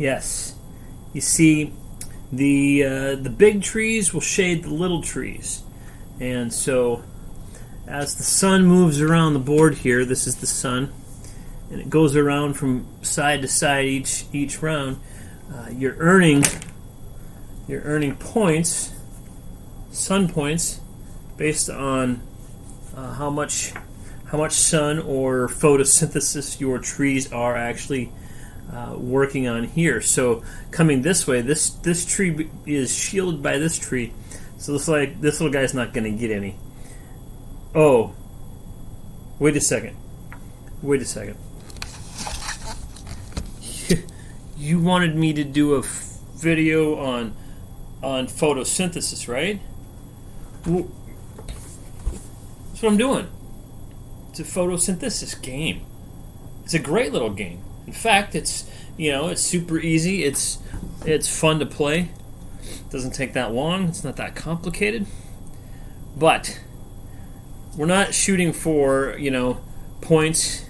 Yes. You see, the big trees will shade the little trees. And so as the sun moves around the board here, this is the sun, and it goes around from side to side each round, you're earning points, sun points, based on how much sun or photosynthesis your trees are actually working on here. So coming this way, this tree is shielded by this tree, so looks like this little guy's not going to get any. Oh, wait a second. You wanted me to do a video on photosynthesis, right? Well, that's what I'm doing. It's a photosynthesis game. It's a great little game. In fact, it's super easy. It's fun to play. It doesn't take that long. It's not that complicated. But we're not shooting for points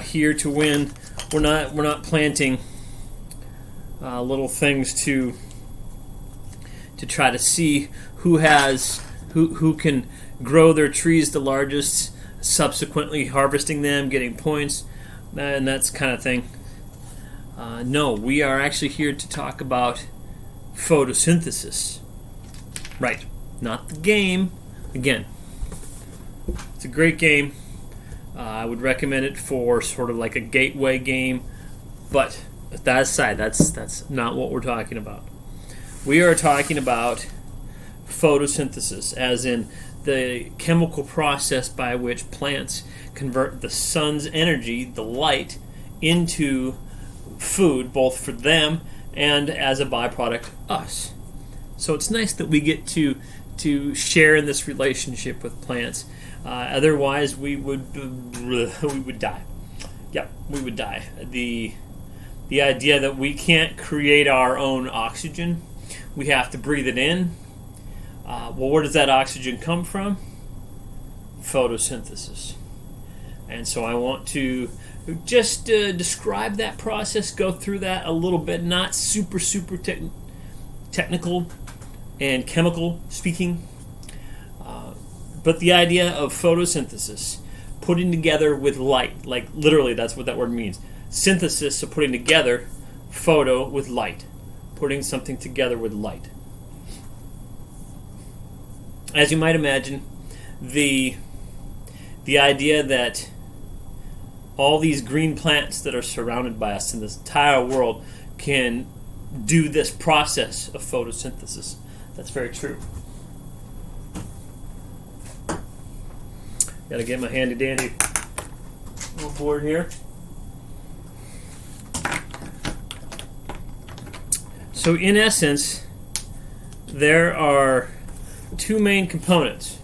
here to win. We're not planting little things to try to see who can grow their trees the largest, subsequently harvesting them, getting points, and that's kind of thing. No, we are actually here to talk about photosynthesis. Right, not the game. Again, it's a great game. I would recommend it for sort of like a gateway game, but that aside, that's not what we're talking about. We are talking about photosynthesis, as in the chemical process by which plants convert the sun's energy, the light, into food, both for them and as a byproduct, us. So it's nice that we get to share in this relationship with plants. Otherwise, we would die. Yep, we would die. The idea that we can't create our own oxygen, we have to breathe it in. Well, where does that oxygen come from? Photosynthesis. And so I want to just describe that process, go through that a little bit, not super technical and chemical speaking, but the idea of photosynthesis, putting together with light, like literally that's what that word means. Synthesis, so putting together, photo with light, putting something together with light. As you might imagine, the idea that all these green plants that are surrounded by us in this entire world can do this process of photosynthesis. That's very true. Gotta get my handy dandy little board here. So in essence, there are two main components.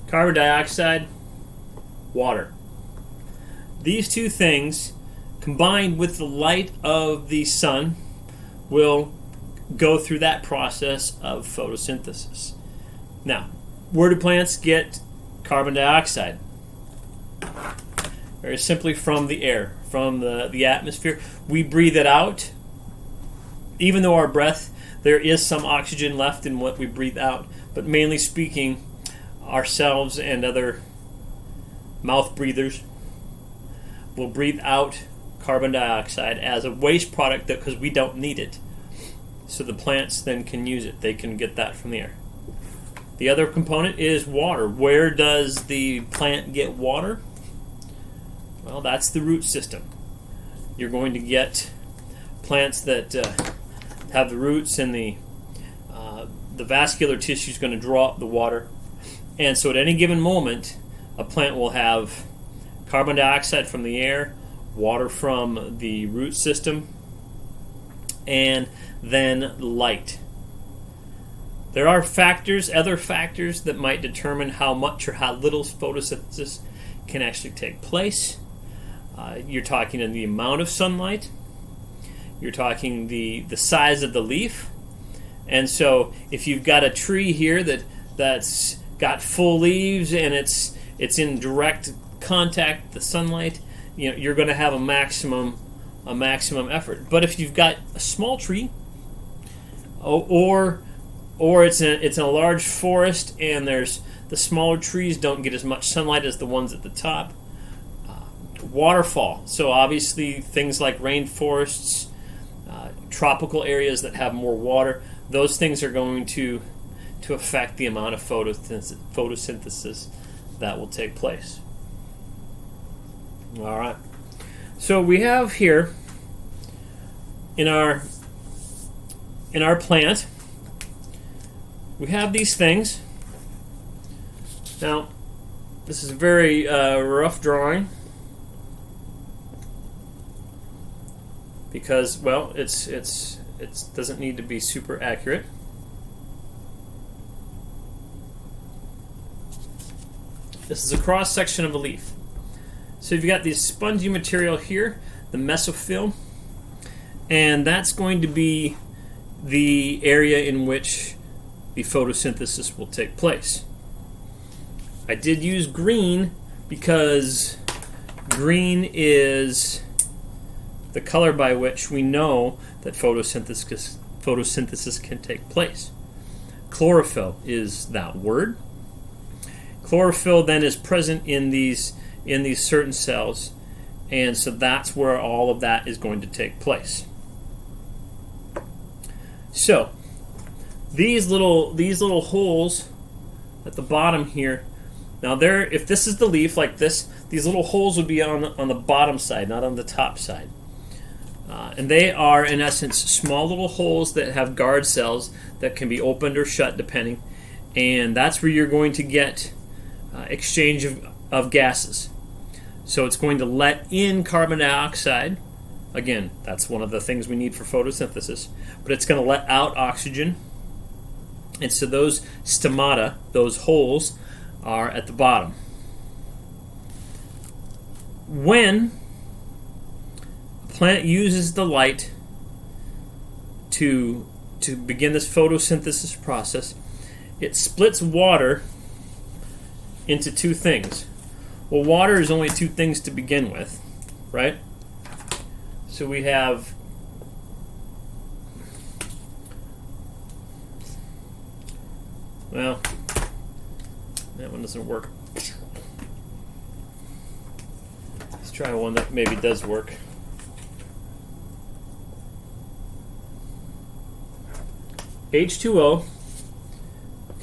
Carbon dioxide, water. These two things, combined with the light of the sun, will go through that process of photosynthesis. Now, where do plants get carbon dioxide? Very simply from the air, from the atmosphere. We breathe it out. Even though our breath, there is some oxygen left in what we breathe out, but mainly speaking, ourselves and other mouth breathers will breathe out carbon dioxide as a waste product because we don't need it. So the plants then can use it. They can get that from the air. The other component is water. Where does the plant get water? Well, that's the root system. You're going to get plants that have the roots, and the vascular tissue is going to draw up the water. And so at any given moment, a plant will have carbon dioxide from the air, water from the root system, and then light. There are other factors that might determine how much or how little photosynthesis can actually take place. You're talking in the amount of sunlight. You're talking the size of the leaf. And so if you've got a tree here that's got full leaves and it's it's in direct contact with the sunlight, you're going to have a maximum effort. But if you've got a small tree, or it's in a large forest, and the smaller trees don't get as much sunlight as the ones at the top. Waterfall. So obviously things like rainforests, tropical areas that have more water, those things are going to affect the amount of photosynthesis that will take place. All right. So we have here in our plant, we have these things. Now, this is a very rough drawing because, well, it doesn't need to be super accurate. This is a cross section of a leaf. So you've got this spongy material here, the mesophyll, and that's going to be the area in which the photosynthesis will take place. I did use green because green is the color by which we know that photosynthesis can take place. Chlorophyll is that word. Chlorophyll then is present in these certain cells, and so that's where all of that is going to take place. So these little holes at the bottom here. Now if this is the leaf like this, these little holes would be on the bottom side, not on the top side. And they are, in essence, small little holes that have guard cells that can be opened or shut depending. And that's where you're going to get exchange of gases. So it's going to let in carbon dioxide. Again, that's one of the things we need for photosynthesis. But it's going to let out oxygen. And so those stomata, those holes, are at the bottom. When a plant uses the light to begin this photosynthesis process, it splits water into two things. Well, water is only two things to begin with, right? So we have well, that one doesn't work. Let's try one that maybe does work. H2O,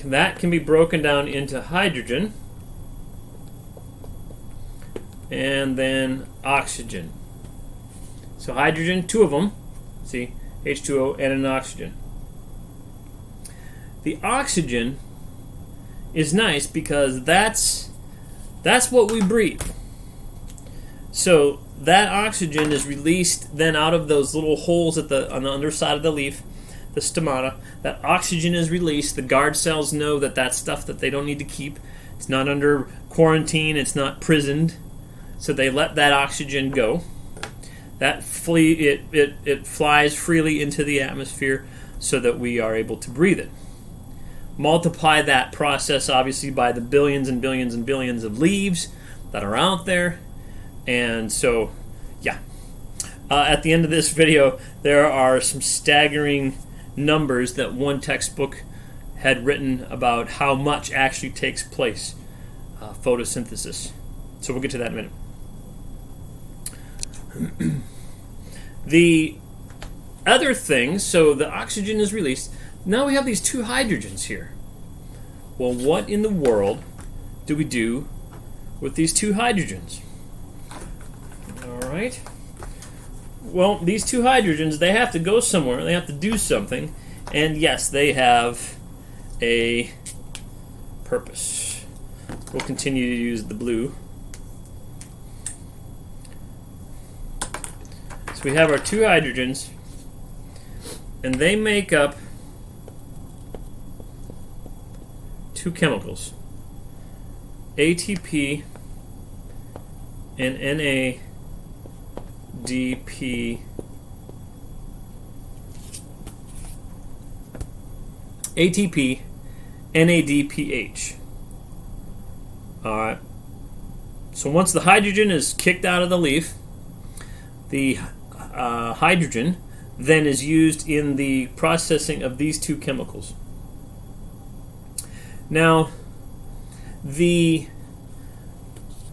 that can be broken down into hydrogen and then oxygen. So hydrogen, two of them, see, H2O and an oxygen. The oxygen is nice because that's what we breathe. So that oxygen is released then out of those little holes on the underside of the leaf, the stomata. That oxygen is released. The guard cells know that that's stuff that they don't need to keep. It's not under quarantine. It's not prisoned. So they let that oxygen go. That it flies freely into the atmosphere so that we are able to breathe it. Multiply that process obviously by the billions and billions and billions of leaves that are out there. And so, yeah. At the end of this video, there are some staggering numbers that one textbook had written about how much actually takes place, photosynthesis. So we'll get to that in a minute. The other thing, so the oxygen is released. Now we have these two hydrogens here. Well, what in the world do we do with these two hydrogens? All right. Well, these two hydrogens, they have to go somewhere. They have to do something. And yes, they have a purpose. We'll continue to use the blue. So we have our two hydrogens, and they make up two chemicals, ATP and NADP. ATP, NADPH. All right. So once the hydrogen is kicked out of the leaf, the hydrogen then is used in the processing of these two chemicals. Now, the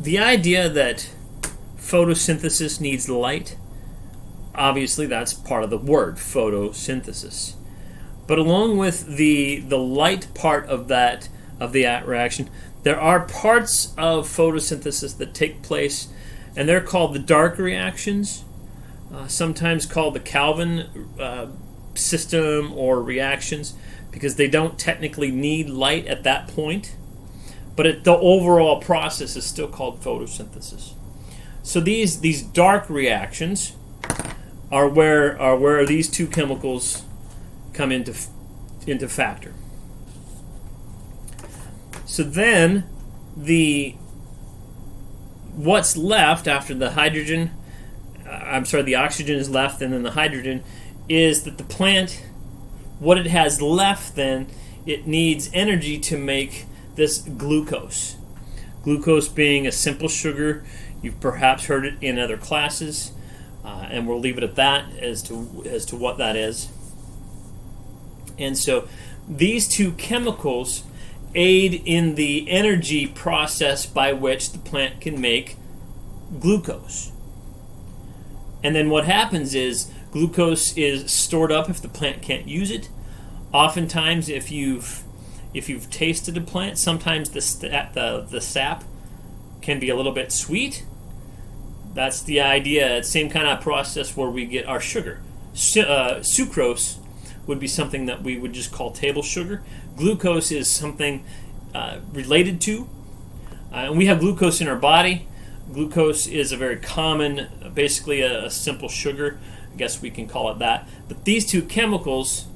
idea that photosynthesis needs light, obviously that's part of the word, photosynthesis. But along with the light part of that, of the reaction, there are parts of photosynthesis that take place, and they're called the dark reactions, sometimes called the Calvin system or reactions, because they don't technically need light at that point, but the overall process is still called photosynthesis. So these dark reactions are where these two chemicals come into factor. So then what's left after the the oxygen is left, and then the hydrogen, is that the plant, what it has left then, it needs energy to make this glucose. Glucose being a simple sugar. You've perhaps heard it in other classes, and we'll leave it at that as to what that is. And so these two chemicals aid in the energy process by which the plant can make glucose. And then what happens is glucose is stored up if the plant can't use it. Oftentimes, if you've tasted a plant, sometimes the sap can be a little bit sweet. That's the idea. It's the same kind of process where we get our sugar. Sucrose would be something that we would just call table sugar. Glucose is something related to. And we have glucose in our body. Glucose is a very common, basically a simple sugar. I guess we can call it that. But these two chemicals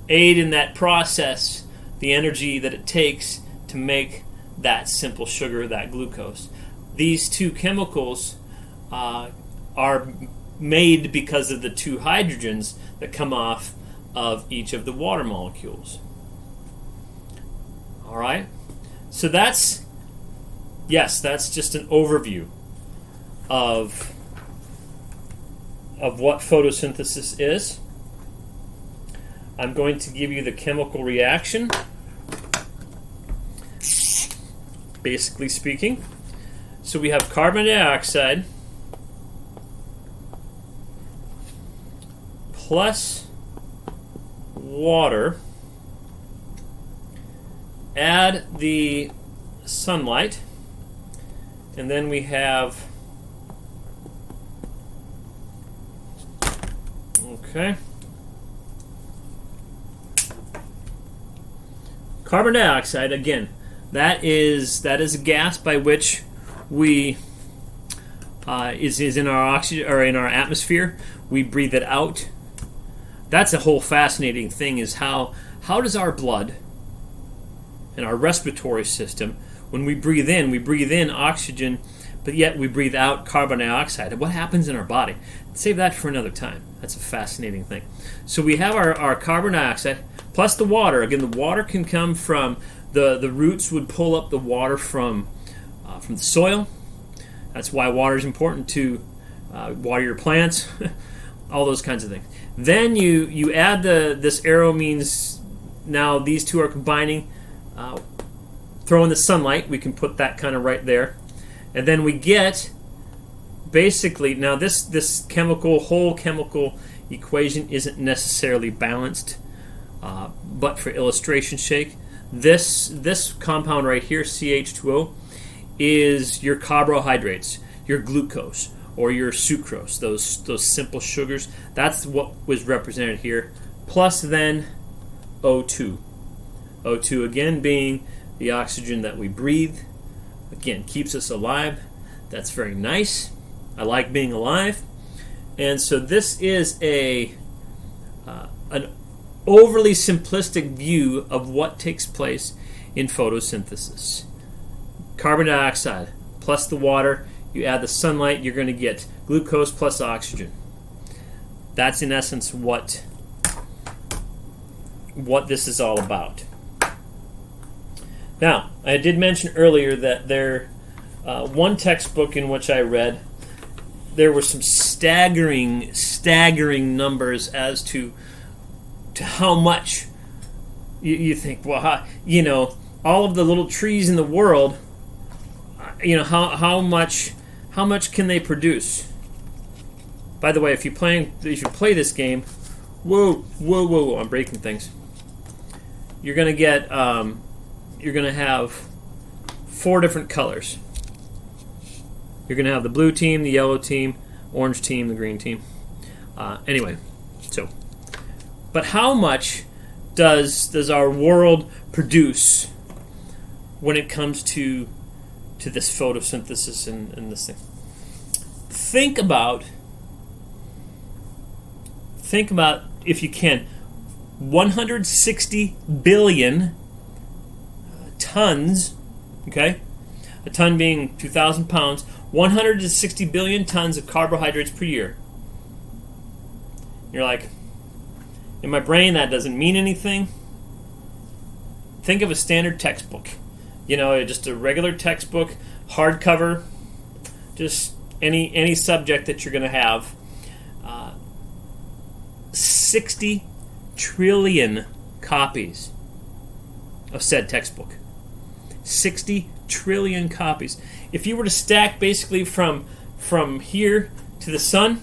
aid in that process, the energy that it takes to make that simple sugar, that glucose. These two chemicals are made because of the two hydrogens that come off of each of the water molecules. All right? So that's just an overview of what photosynthesis is. I'm going to give you the chemical reaction, basically speaking. So we have carbon dioxide plus water, add the sunlight, and then we have carbon dioxide. Again, that is a gas by which we is in our oxygen, or in our atmosphere. We breathe it out. That's a whole fascinating thing, is how does our blood and our respiratory system, when we breathe in oxygen, but yet we breathe out carbon dioxide. What happens in our body? Save that for another time. That's a fascinating thing. So we have our carbon dioxide plus the water. Again, the water can come from the roots would pull up the water from the soil. That's why water is important to water your plants, all those kinds of things. Then you add this arrow means now these two are combining. Throw in the sunlight. We can put that kind of right there. And then we get, basically, now this whole chemical equation isn't necessarily balanced, but for illustration's sake, this compound right here, CH2O, is your carbohydrates, your glucose, or your sucrose, those simple sugars. That's what was represented here, plus then O2. O2 again being the oxygen that we breathe. Again, keeps us alive. That's very nice. I like being alive. And so this is an overly simplistic view of what takes place in photosynthesis. Carbon dioxide plus the water, you add the sunlight, you're going to get glucose plus oxygen. That's in essence what this is all about. Now, I did mention earlier that One textbook in which I read, there were some staggering numbers as to how much you think. Well, all of the little trees in the world, how much can they produce? By the way, if you play this game, whoa, I'm breaking things. You're gonna have 4 different colors. You're gonna have the blue team, the yellow team, orange team, the green team. But how much does our world produce when it comes to this photosynthesis and this thing? Think about, if you can, 160 billion tons, okay? A ton being 2,000 pounds, 160 billion tons of carbohydrates per year. You're like, in my brain, that doesn't mean anything. Think of a standard textbook. Just a regular textbook, hardcover, just any subject that you're going to have. 60 trillion copies of said textbook. 60 trillion copies. If you were to stack basically from here to the sun,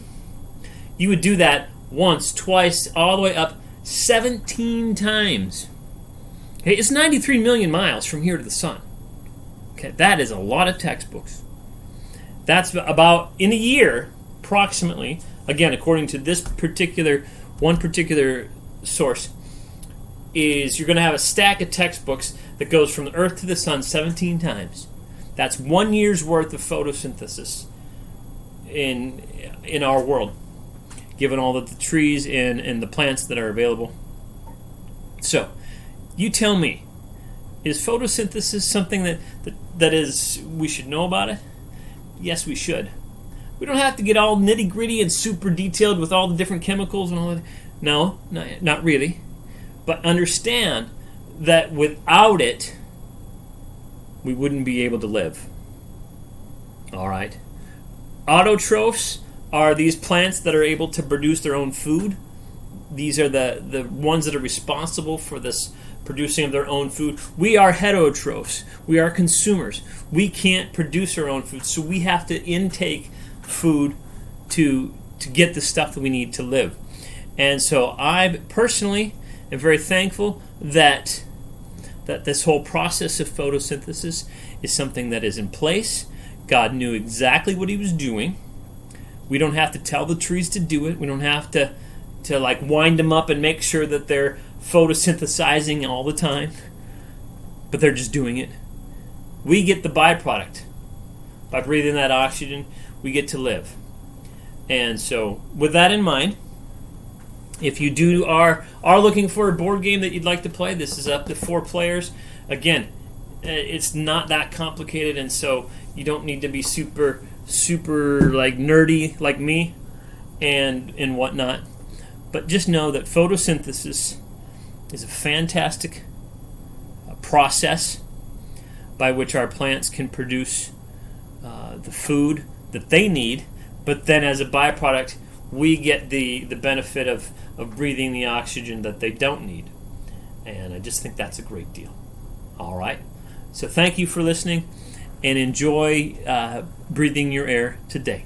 you would do that once, twice, all the way up 17 times. Okay, it's 93 million miles from here to the sun. Okay, that is a lot of textbooks. That's about, in a year, approximately, again, according to this particular source, is you're going to have a stack of textbooks that goes from the Earth to the sun 17 times. That's 1 year's worth of photosynthesis in our world, given all of the trees and the plants that are available. So, you tell me, is photosynthesis something that is we should know about it? Yes, we should. We don't have to get all nitty-gritty and super detailed with all the different chemicals and all that. No, not really. But understand that without it, we wouldn't be able to live. All right. Autotrophs are these plants that are able to produce their own food. These are the ones that are responsible for this producing of their own food. We are heterotrophs. We are consumers. We can't produce our own food, so we have to intake food to get the stuff that we need to live. And so I personally am very thankful that this whole process of photosynthesis is something that is in place. God knew exactly what he was doing. We don't have to tell the trees to do it. We don't have to like wind them up and make sure that they're photosynthesizing all the time. But they're just doing it. We get the byproduct. By breathing that oxygen, we get to live. And so with that in mind, if you are looking for a board game that you'd like to play, this is up to 4 players. Again, it's not that complicated, and so you don't need to be super like nerdy like me and whatnot. But just know that photosynthesis is a fantastic process by which our plants can produce the food that they need, but then as a byproduct, we get the benefit of breathing the oxygen that they don't need. And I just think that's a great deal. All right. So thank you for listening, and enjoy breathing your air today.